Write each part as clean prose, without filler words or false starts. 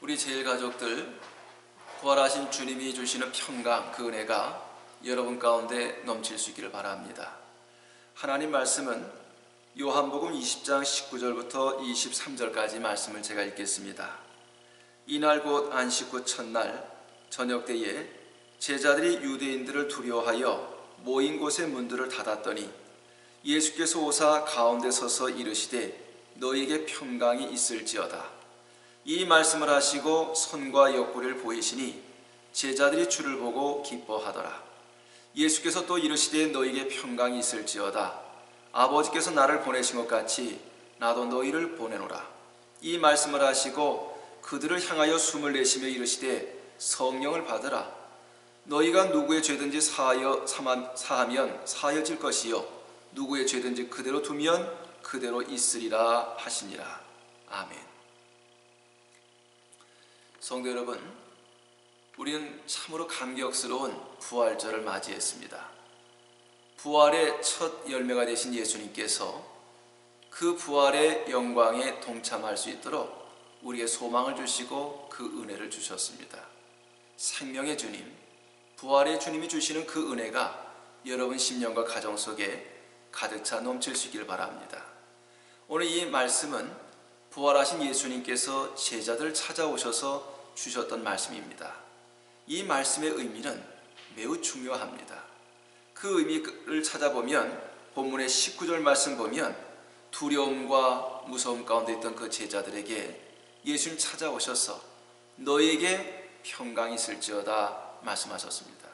우리 제일가족들, 부활하신 주님이 주시는 평강, 그 은혜가 여러분 가운데 넘칠 수 있기를 바랍니다. 하나님 말씀은 요한복음 20장 19절부터 23절까지 말씀을 제가 읽겠습니다. 이날 곧 안식 후 첫날 저녁 때에 제자들이 유대인들을 두려워하여 모인 곳의 문들을 닫았더니 예수께서 오사 가운데 서서 이르시되 너희에게 평강이 있을지어다. 이 말씀을 하시고 손과 옆구리를 보이시니 제자들이 주를 보고 기뻐하더라. 예수께서 또 이르시되 너희에게 평강이 있을지어다. 아버지께서 나를 보내신 것 같이 나도 너희를 보내노라. 이 말씀을 하시고 그들을 향하여 숨을 내쉬며 이르시되 성령을 받으라. 너희가 누구의 죄든지 사하면 사하여질 것이요 누구의 죄든지 그대로 두면 그대로 있으리라 하시니라. 아멘. 성도 여러분, 우리는 참으로 감격스러운 부활절을 맞이했습니다. 부활의 첫 열매가 되신 예수님께서 그 부활의 영광에 동참할 수 있도록 우리에게 소망을 주시고 그 은혜를 주셨습니다. 생명의 주님, 부활의 주님이 주시는 그 은혜가 여러분 심령과 가정 속에 가득 차 넘칠 수 있기를 바랍니다. 오늘 이 말씀은 부활하신 예수님께서 제자들을 찾아오셔서 주셨던 말씀입니다. 이 말씀의 의미는 매우 중요합니다. 그 의미를 찾아보면 본문의 19절 말씀 보면 두려움과 무서움 가운데 있던 그 제자들에게 예수님 찾아오셔서 너에게 평강이 있을지어다 말씀하셨습니다.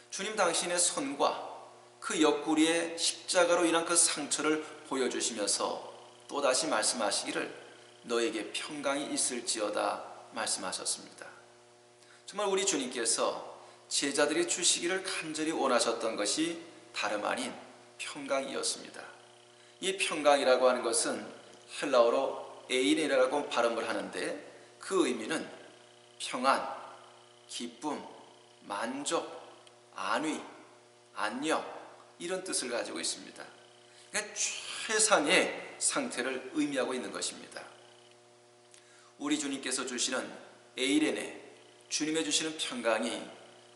주님 당신의 손과 그 옆구리에 십자가로 인한 그 상처를 보여주시면서 또다시 말씀하시기를 너에게 평강이 있을지어다 말씀하셨습니다. 정말 우리 주님께서 제자들이 주시기를 간절히 원하셨던 것이 다름 아닌 평강이었습니다. 이 평강이라고 하는 것은 헬라어로 에이네라고 발음을 하는데 그 의미는 평안, 기쁨, 만족, 안위, 안녕 이런 뜻을 가지고 있습니다. 그러니까 최상의 상태를 의미하고 있는 것입니다. 우리 주님께서 주시는 에이레네, 주님의 주시는 평강이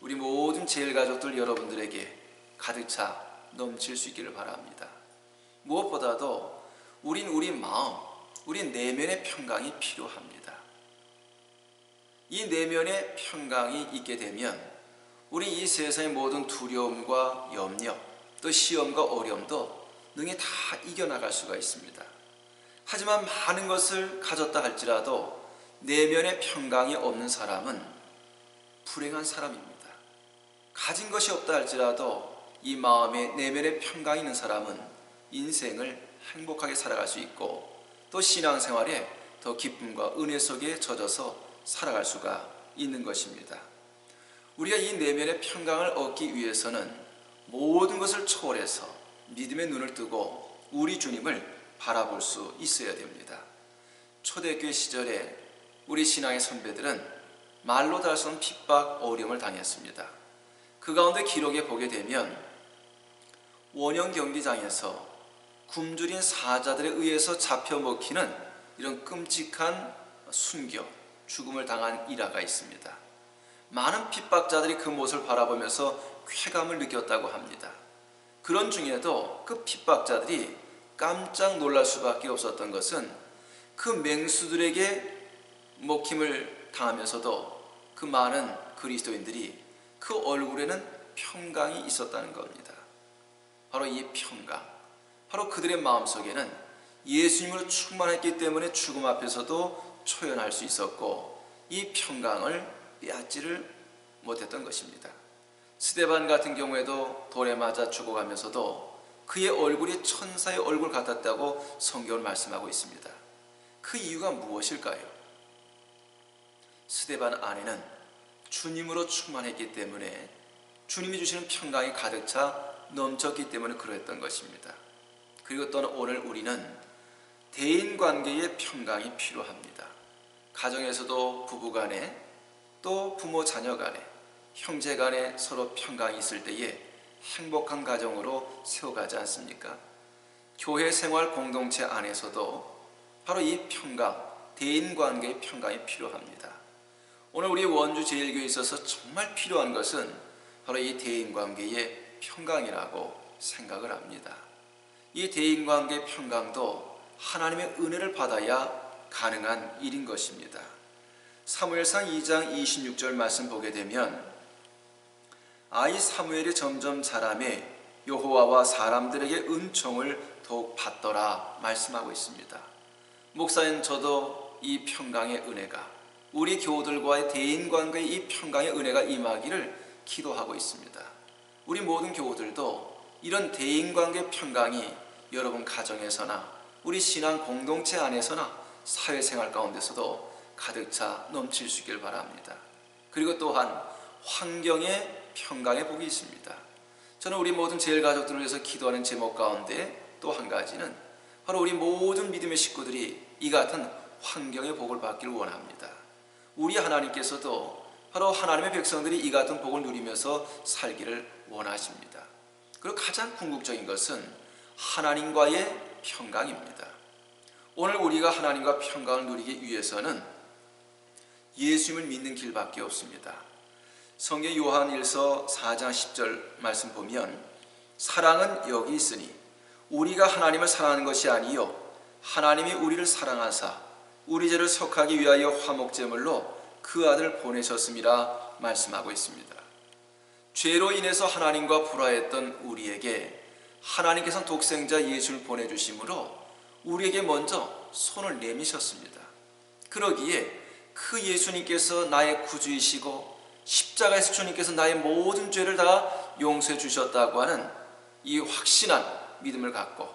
우리 모든 제일가족들 여러분들에게 가득 차 넘칠 수 있기를 바랍니다. 무엇보다도 우린 우리 마음, 우리 내면의 평강이 필요합니다. 이 내면의 평강이 있게 되면 우리 이 세상의 모든 두려움과 염려, 또 시험과 어려움도 능히 다 이겨나갈 수가 있습니다. 하지만 많은 것을 가졌다 할지라도 내면의 평강이 없는 사람은 불행한 사람입니다. 가진 것이 없다 할지라도 이 마음에 내면의 평강이 있는 사람은 인생을 행복하게 살아갈 수 있고 또 신앙생활에 더 기쁨과 은혜 속에 젖어서 살아갈 수가 있는 것입니다. 우리가 이 내면의 평강을 얻기 위해서는 모든 것을 초월해서 믿음의 눈을 뜨고 우리 주님을 바라볼 수 있어야 됩니다. 초대교회 시절에 우리 신앙의 선배들은 말로 다 할 수 없는 핍박, 어려움을 당했습니다. 그 가운데 기록에 보게 되면 원형 경기장에서 굶주린 사자들에 의해서 잡혀 먹히는 이런 끔찍한 순교, 죽음을 당한 일화가 있습니다. 많은 핍박자들이 그 모습을 바라보면서 쾌감을 느꼈다고 합니다. 그런 중에도 그 핍박자들이 깜짝 놀랄 수밖에 없었던 것은 그 맹수들에게 먹힘을 당하면서도 그 많은 그리스도인들이 그 얼굴에는 평강이 있었다는 겁니다. 바로 이 평강, 바로 그들의 마음속에는 예수님으로 충만했기 때문에 죽음 앞에서도 초연할 수 있었고 이 평강을 빼앗지를 못했던 것입니다. 스데반 같은 경우에도 돌에 맞아 죽어가면서도 그의 얼굴이 천사의 얼굴 같았다고 성경을 말씀하고 있습니다. 그 이유가 무엇일까요? 스데반 안에는 주님으로 충만했기 때문에 주님이 주시는 평강이 가득 차 넘쳤기 때문에 그랬던 것입니다. 그리고 또한 오늘 우리는 대인관계의 평강이 필요합니다. 가정에서도 부부간에 또 부모 자녀간에 형제간에 서로 평강이 있을 때에 행복한 가정으로 세워가지 않습니까? 교회 생활 공동체 안에서도 바로 이 평강, 대인관계의 평강이 필요합니다. 오늘 우리 원주 제일교회에 있어서 정말 필요한 것은 바로 이 대인관계의 평강이라고 생각을 합니다. 이 대인관계의 평강도 하나님의 은혜를 받아야 가능한 일인 것입니다. 사무엘상 2장 26절 말씀 보게 되면 아이 사무엘이 점점 자라매 여호와와 사람들에게 은총을 더욱 받더라 말씀하고 있습니다. 목사인 저도 이 평강의 은혜가, 우리 교우들과의 대인관계의 이 평강의 은혜가 임하기를 기도하고 있습니다. 우리 모든 교우들도 이런 대인관계 평강이 여러분 가정에서나 우리 신앙 공동체 안에서나 사회생활 가운데서도 가득 차 넘칠 수 있길 바랍니다. 그리고 또한 환경의 평강의 복이 있습니다. 저는 우리 모든 제일가족들을 위해서 기도하는 제목 가운데 또 한 가지는 바로 우리 모든 믿음의 식구들이 이 같은 환경의 복을 받기를 원합니다. 우리 하나님께서도 바로 하나님의 백성들이 이 같은 복을 누리면서 살기를 원하십니다. 그리고 가장 궁극적인 것은 하나님과의 평강입니다. 오늘 우리가 하나님과 평강을 누리기 위해서는 예수님을 믿는 길밖에 없습니다. 성경 요한일서 4장 10절 말씀 보면 사랑은 여기 있으니 우리가 하나님을 사랑하는 것이 아니요 하나님이 우리를 사랑하사 우리 죄를 속하기 위하여 화목제물로 그 아들 보내셨음이라 말씀하고 있습니다. 죄로 인해서 하나님과 불화했던 우리에게 하나님께서는 독생자 예수를 보내주심으로 우리에게 먼저 손을 내미셨습니다. 그러기에 그 예수님께서 나의 구주이시고 십자가에서 주님께서 나의 모든 죄를 다 용서해 주셨다고 하는 이 확신한 믿음을 갖고,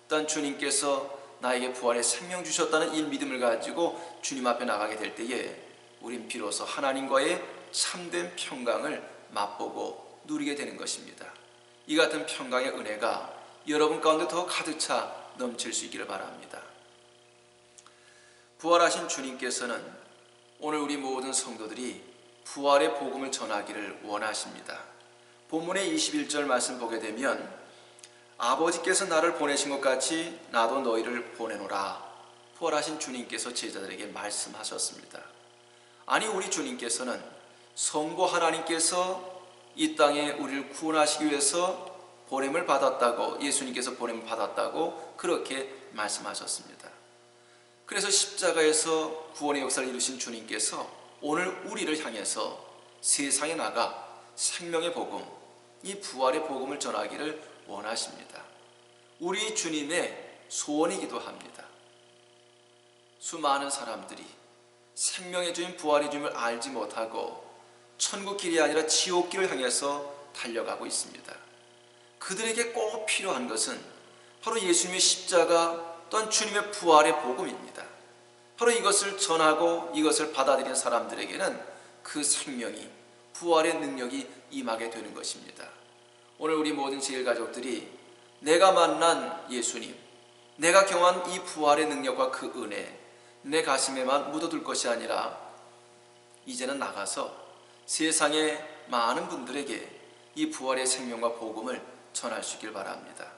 또한 주님께서 나에게 부활의 생명 주셨다는 이 믿음을 가지고 주님 앞에 나가게 될 때에 우린 비로소 하나님과의 참된 평강을 맛보고 누리게 되는 것입니다. 이 같은 평강의 은혜가 여러분 가운데 더 가득 차 넘칠 수 있기를 바랍니다. 부활하신 주님께서는 오늘 우리 모든 성도들이 부활의 복음을 전하기를 원하십니다. 본문의 21절 말씀 보게 되면 아버지께서 나를 보내신 것 같이 나도 너희를 보내노라. 부활하신 주님께서 제자들에게 말씀하셨습니다. 아니 우리 주님께서는 성부 하나님께서 이 땅에 우리를 구원하시기 위해서 보냄을 받았다고, 예수님께서 보냄을 받았다고 그렇게 말씀하셨습니다. 그래서 십자가에서 구원의 역사를 이루신 주님께서 오늘 우리를 향해서 세상에 나가 생명의 복음, 이 부활의 복음을 전하기를 원하십니다. 우리 주님의 소원이기도 합니다. 수많은 사람들이 생명의 주인 부활의 주님을 알지 못하고 천국 길이 아니라 지옥 길을 향해서 달려가고 있습니다. 그들에게 꼭 필요한 것은 바로 예수님의 십자가 또한 주님의 부활의 복음입니다. 바로 이것을 전하고 이것을 받아들이는 사람들에게는 그 생명이, 부활의 능력이 임하게 되는 것입니다. 오늘 우리 모든 제일가족들이 내가 만난 예수님, 내가 경험한 이 부활의 능력과 그 은혜 내 가슴에만 묻어둘 것이 아니라 이제는 나가서 세상의 많은 분들에게 이 부활의 생명과 복음을 전할 수 있길 바랍니다.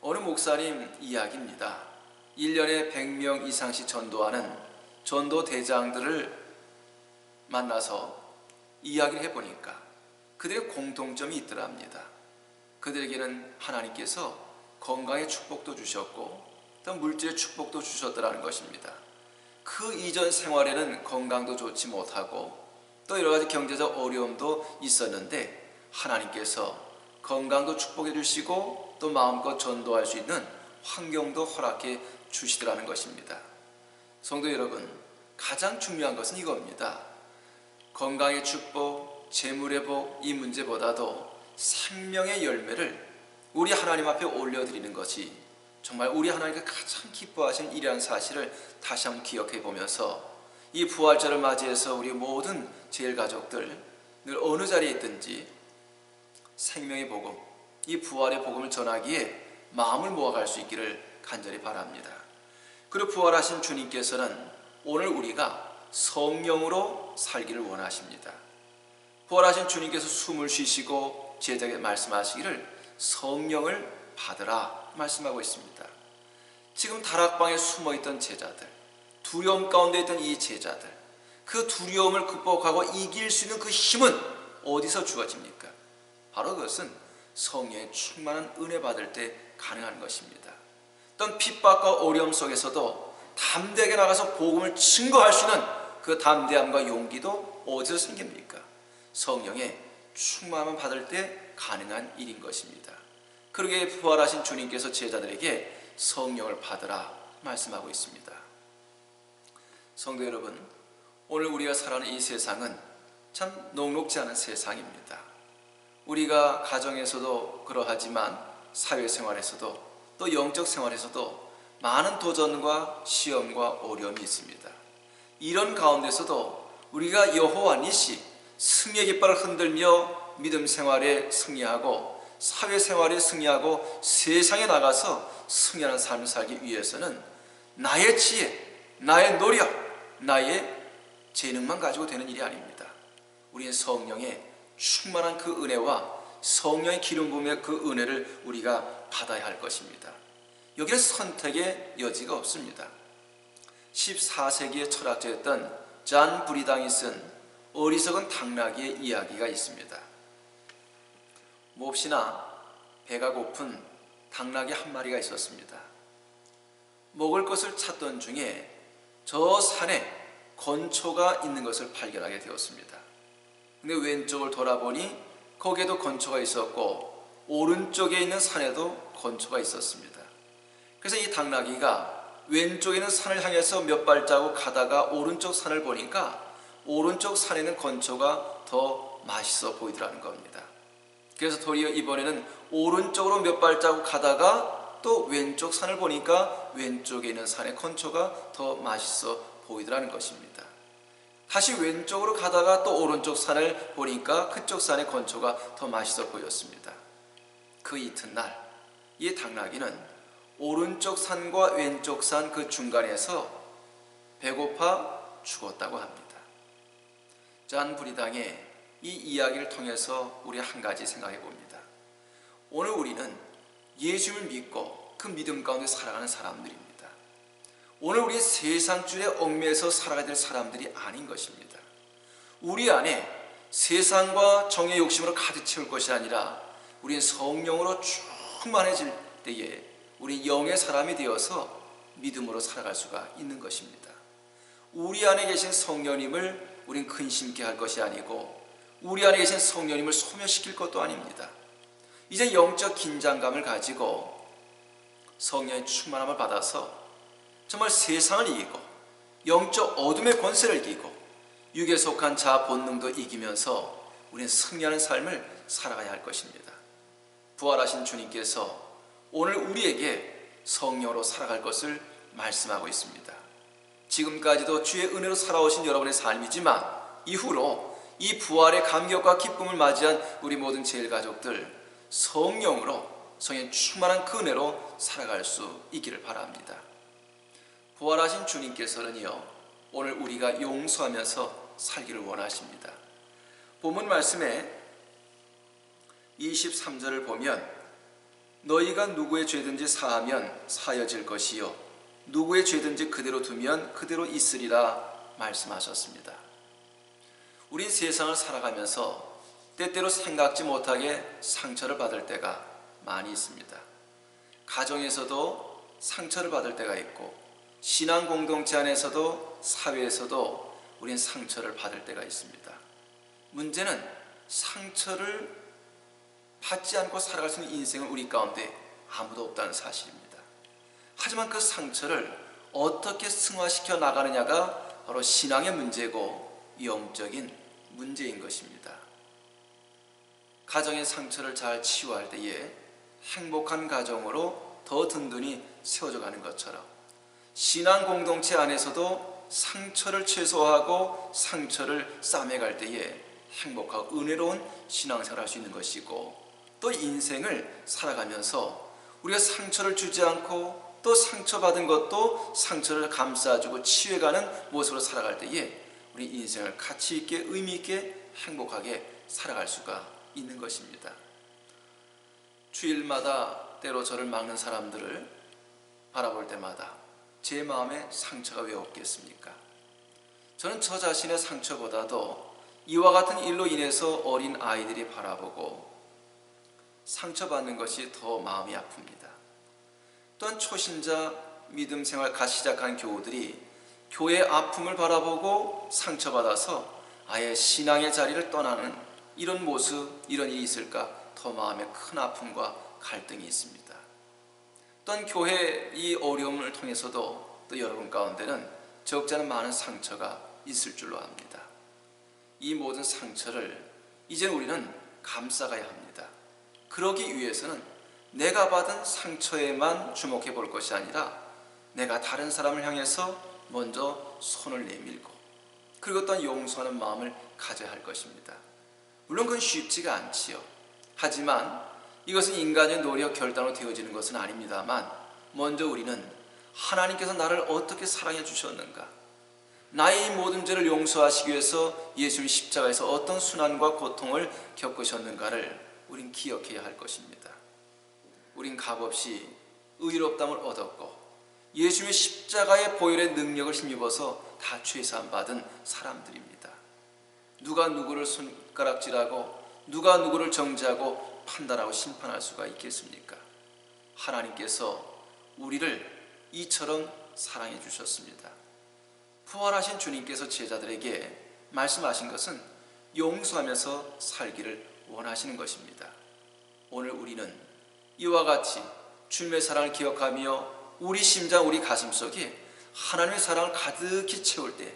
어느 목사님 이야기입니다. 1년에 100명 이상씩 전도하는 전도 대장들을 만나서 이야기를 해보니까 그들의 공통점이 있더랍니다. 그들에게는 하나님께서 건강의 축복도 주셨고 또 물질의 축복도 주셨더라는 것입니다. 그 이전 생활에는 건강도 좋지 못하고 또 여러 가지 경제적 어려움도 있었는데 하나님께서 건강도 축복해 주시고 또 마음껏 전도할 수 있는 환경도 허락해 주시더라는 것입니다. 성도 여러분, 가장 중요한 것은 이겁니다. 건강의 축복, 재물의 복, 이 문제보다도 생명의 열매를 우리 하나님 앞에 올려드리는 것이 정말 우리 하나님께 가장 기뻐하시는 일이라는 사실을 다시 한번 기억해 보면서 이 부활절을 맞이해서 우리 모든 제일가족들 늘 어느 자리에 있든지 생명의 복음, 이 부활의 복음을 전하기에 마음을 모아갈 수 있기를 간절히 바랍니다. 그리고 부활하신 주님께서는 오늘 우리가 성령으로 살기를 원하십니다. 부활하신 주님께서 숨을 쉬시고 제자에게 말씀하시기를 성령을 받으라 말씀하고 있습니다. 지금 다락방에 숨어있던 제자들, 두려움 가운데 있던 이 제자들, 그 두려움을 극복하고 이길 수 있는 그 힘은 어디서 주어집니까? 바로 그것은 성령의 충만한 은혜 받을 때 가능한 것입니다. 어떤 핍박과 어려움 속에서도 담대하게 나가서 복음을 증거할 수 있는 그 담대함과 용기도 어디서 생깁니까? 성령의 충만함을 받을 때 가능한 일인 것입니다. 그러기에 부활하신 주님께서 제자들에게 성령을 받으라 말씀하고 있습니다. 성도 여러분, 오늘 우리가 살아가는 이 세상은 참 녹록지 않은 세상입니다. 우리가 가정에서도 그러하지만 사회생활에서도 또 영적 생활에서도 많은 도전과 시험과 어려움이 있습니다. 이런 가운데서도 우리가 여호와 니시 승리의 깃발을 흔들며 믿음 생활에 승리하고 사회생활에 승리하고 세상에 나가서 승리하는 삶을 살기 위해서는 나의 지혜, 나의 노력, 나의 재능만 가지고 되는 일이 아닙니다. 우리는 성령의 충만한 그 은혜와 성령의 기름 부음의 그 은혜를 우리가 받아야 할 것입니다. 여기는 선택의 여지가 없습니다. 14세기의 철학자였던 잔 브리당이 쓴 어리석은 당나귀의 이야기가 있습니다. 몹시나 배가 고픈 당나귀 한 마리가 있었습니다. 먹을 것을 찾던 중에 저 산에 건초가 있는 것을 발견하게 되었습니다. 근데 왼쪽을 돌아보니 거기에도 건초가 있었고 오른쪽에 있는 산에도 건초가 있었습니다. 그래서 이 당나귀가 왼쪽에 있는 산을 향해서 몇 발자국 가다가 오른쪽 산을 보니까 오른쪽 산에 있는 건초가 더 맛있어 보이더라는 겁니다. 그래서 도리어 이번에는 오른쪽으로 몇 발자국 가다가 또 왼쪽 산을 보니까 왼쪽에 있는 산의 건초가 더 맛있어 보이더라는 것입니다. 다시 왼쪽으로 가다가 또 오른쪽 산을 보니까 그쪽 산의 건초가 더 맛있어 보였습니다. 그 이튿날 이 당나귀는 오른쪽 산과 왼쪽 산 그 중간에서 배고파 죽었다고 합니다. 잔 브리당의 이 이야기를 통해서 우리 한 가지 생각해 봅니다. 오늘 우리는 예수를 믿고 그 믿음 가운데 살아가는 사람들입니다. 오늘 우리 세상줄에 얽매여서 살아가야 될 사람들이 아닌 것입니다. 우리 안에 세상과 정의 욕심으로 가득 채울 것이 아니라 우리는 성령으로 충만해질 때에 우리 영의 사람이 되어서 믿음으로 살아갈 수가 있는 것입니다. 우리 안에 계신 성령님을 우린 근심케 할 것이 아니고 우리 안에 계신 성령님을 소멸시킬 것도 아닙니다. 이제 영적 긴장감을 가지고 성령의 충만함을 받아서 정말 세상을 이기고 영적 어둠의 권세를 이기고 육에 속한 자 본능도 이기면서 우리는 승리하는 삶을 살아가야 할 것입니다. 부활하신 주님께서 오늘 우리에게 성령으로 살아갈 것을 말씀하고 있습니다. 지금까지도 주의 은혜로 살아오신 여러분의 삶이지만 이후로 이 부활의 감격과 기쁨을 맞이한 우리 모든 제일가족들 성령으로 성령 충만한 그 은혜로 살아갈 수 있기를 바랍니다. 부활하신 주님께서는요 오늘 우리가 용서하면서 살기를 원하십니다. 본문 말씀에 23절을 보면 너희가 누구의 죄든지 사하면 사여질 것이요 누구의 죄든지 그대로 두면 그대로 있으리라 말씀하셨습니다. 우리 세상을 살아가면서 때때로 생각지 못하게 상처를 받을 때가 많이 있습니다. 가정에서도 상처를 받을 때가 있고 신앙 공동체 안에서도 사회에서도 우린 상처를 받을 때가 있습니다. 문제는 상처를 받지 않고 살아갈 수 있는 인생은 우리 가운데 아무도 없다는 사실입니다. 하지만 그 상처를 어떻게 승화시켜 나가느냐가 바로 신앙의 문제고 영적인 문제인 것입니다. 가정의 상처를 잘 치유할 때에 행복한 가정으로 더 든든히 세워져 가는 것처럼 신앙 공동체 안에서도 상처를 최소화하고 상처를 싸매갈 때에 행복하고 은혜로운 신앙생활을 할 수 있는 것이고 또 인생을 살아가면서 우리가 상처를 주지 않고 또 상처받은 것도 상처를 감싸주고 치유해가는 모습으로 살아갈 때에 우리 인생을 가치 있게 의미 있게 행복하게 살아갈 수가 있는 것입니다. 주일마다 때로 저를 막는 사람들을 바라볼 때마다 제 마음에 상처가 왜 없겠습니까? 저는 저 자신의 상처보다도 이와 같은 일로 인해서 어린 아이들이 바라보고 상처받는 것이 더 마음이 아픕니다. 또한 초신자 믿음 생활 갓 시작한 교우들이 교회의 아픔을 바라보고 상처받아서 아예 신앙의 자리를 떠나는 이런 모습, 이런 일이 있을까 더 마음에 큰 아픔과 갈등이 있습니다. 또한 교회의 이 어려움을 통해서도 또 여러분 가운데는 적지 않은 많은 상처가 있을 줄로 압니다. 이 모든 상처를 이제 우리는 감싸가야 합니다. 그러기 위해서는 내가 받은 상처에만 주목해 볼 것이 아니라 내가 다른 사람을 향해서 먼저 손을 내밀고 그리고 또한 용서하는 마음을 가져야 할 것입니다. 물론 그건 쉽지가 않지요. 하지만 이것은 인간의 노력 결단으로 되어지는 것은 아닙니다만 먼저 우리는 하나님께서 나를 어떻게 사랑해 주셨는가, 나의 모든 죄를 용서하시기 위해서 예수님 십자가에서 어떤 순환과 고통을 겪으셨는가를 우린 기억해야 할 것입니다. 우린 값없이 의롭다함을 얻었고 예수님의 십자가의 보혈의 능력을 힘입어서 다 죄사함 받은 사람들입니다. 누가 누구를 손가락질하고 누가 누구를 정죄하고 판단하고 심판할 수가 있겠습니까? 하나님께서 우리를 이처럼 사랑해 주셨습니다. 부활하신 주님께서 제자들에게 말씀하신 것은 용서하면서 살기를 원하시는 것입니다. 오늘 우리는 이와 같이 주님의 사랑을 기억하며 우리 심장, 우리 가슴속에 하나님의 사랑을 가득히 채울 때,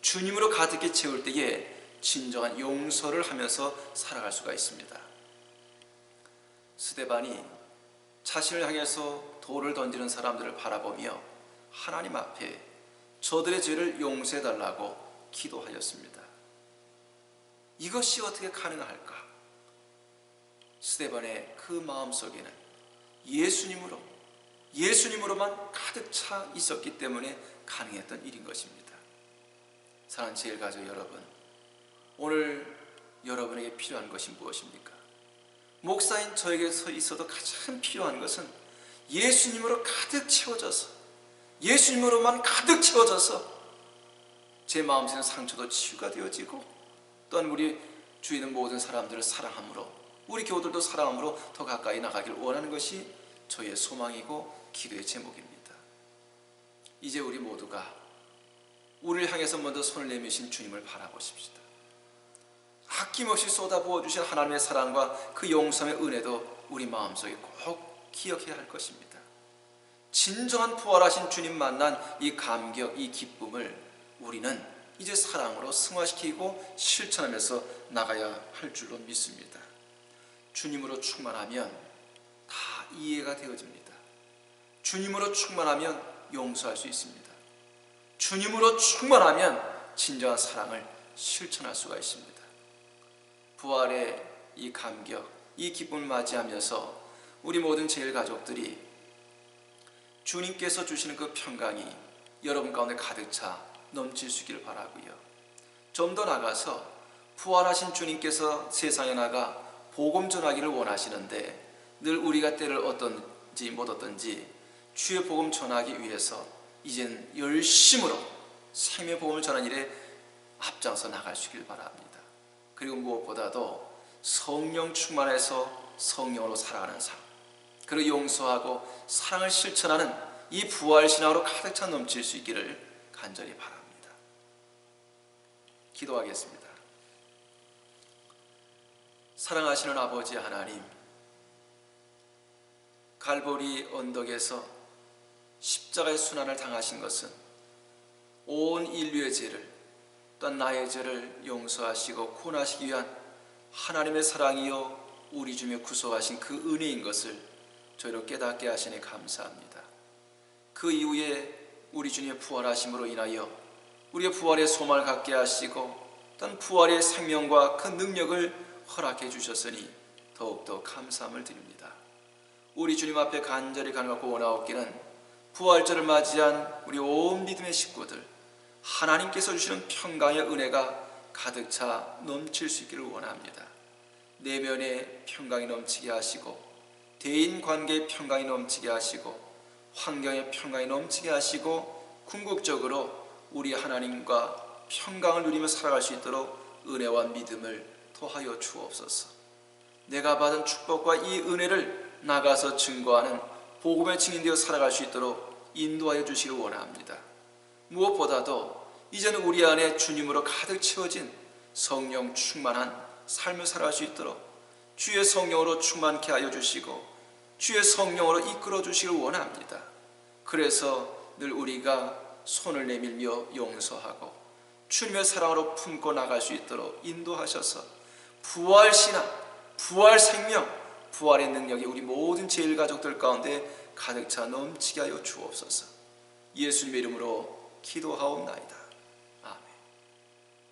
주님으로 가득히 채울 때에 진정한 용서를 하면서 살아갈 수가 있습니다. 스데반이 자신을 향해서 돌을 던지는 사람들을 바라보며 하나님 앞에 저들의 죄를 용서해달라고 기도하였습니다. 이것이 어떻게 가능할까? 스데반의 그 마음속에는 예수님으로만 가득 차 있었기 때문에 가능했던 일인 것입니다. 사랑하는 제일가족 여러분, 오늘 여러분에게 필요한 것이 무엇입니까? 목사인 저에게 서 있어도 가장 필요한 것은 예수님으로 가득 채워져서, 예수님으로만 가득 채워져서 제 마음속의 상처도 치유가 되어지고 또한 우리 주위에 있는 모든 사람들을 사랑함으로, 우리 교우들도 사랑함으로 더 가까이 나가길 원하는 것이 저의 소망이고 기도의 제목입니다. 이제 우리 모두가 우리를 향해서 먼저 손을 내미신 주님을 바라보십시다. 아낌없이 쏟아부어 주신 하나님의 사랑과 그 용서의 은혜도 우리 마음속에 꼭 기억해야 할 것입니다. 진정한 부활하신 주님 만난 이 감격, 이 기쁨을 우리는 이제 사랑으로 승화시키고 실천하면서 나가야 할 줄로 믿습니다. 주님으로 충만하면 다 이해가 되어집니다. 주님으로 충만하면 용서할 수 있습니다. 주님으로 충만하면 진정한 사랑을 실천할 수가 있습니다. 부활의 이 감격, 이 기쁨을 맞이하면서 우리 모든 제일가족들이 주님께서 주시는 그 평강이 여러분 가운데 가득 차 넘칠 수 있기를 바라고요. 좀 더 나가서 부활하신 주님께서 세상에 나가 복음 전하기를 원하시는데 늘 우리가 때를 얻든지 못 얻든지 주의 복음 전하기 위해서 이젠 열심으로 생명의 복음을 전하는 일에 앞장서 나갈 수 있기를 바랍니다. 그리고 무엇보다도 성령 충만해서 성령으로 살아가는 삶, 그리고 용서하고 사랑을 실천하는 이 부활신앙으로 가득 차 넘칠 수 있기를 간절히 바랍니다. 기도하겠습니다. 사랑하시는 아버지 하나님, 갈보리 언덕에서 십자가의 순환을 당하신 것은 온 인류의 죄를, 또한 나의 죄를 용서하시고 구원하시기 위한 하나님의 사랑이요 우리 주님의 구속하신 그 은혜인 것을 저희로 깨닫게 하시니 감사합니다. 그 이후에 우리 주님의 부활하심으로 인하여 우리의 부활의 소망을 갖게 하시고 또한 부활의 생명과 그 능력을 허락해 주셨으니 더욱더 감사함을 드립니다. 우리 주님 앞에 간절히 간구하고 원하옵기는 부활절을 맞이한 우리 온 믿음의 식구들, 하나님께서 주시는 평강의 은혜가 가득 차 넘칠 수 있기를 원합니다. 내면의 평강이 넘치게 하시고 대인관계의 평강이 넘치게 하시고 환경의 평강이 넘치게 하시고 궁극적으로 우리 하나님과 평강을 누리며 살아갈 수 있도록 은혜와 믿음을 더하여 주옵소서. 내가 받은 축복과 이 은혜를 나가서 증거하는 복음의 증인되어 살아갈 수 있도록 인도하여 주시길 원합니다. 무엇보다도 이제는 우리 안에 주님으로 가득 채워진 성령 충만한 삶을 살아갈 수 있도록 주의 성령으로 충만케 하여 주시고 주의 성령으로 이끌어 주시길 원합니다. 그래서 늘 우리가 손을 내밀며 용서하고 주님의 사랑으로 품고 나갈 수 있도록 인도하셔서 부활 신앙, 부활 생명, 부활의 능력이 우리 모든 제일 가족들 가운데 가득 차 넘치게 하여 주옵소서. 예수님의 이름으로 기도하옵나이다.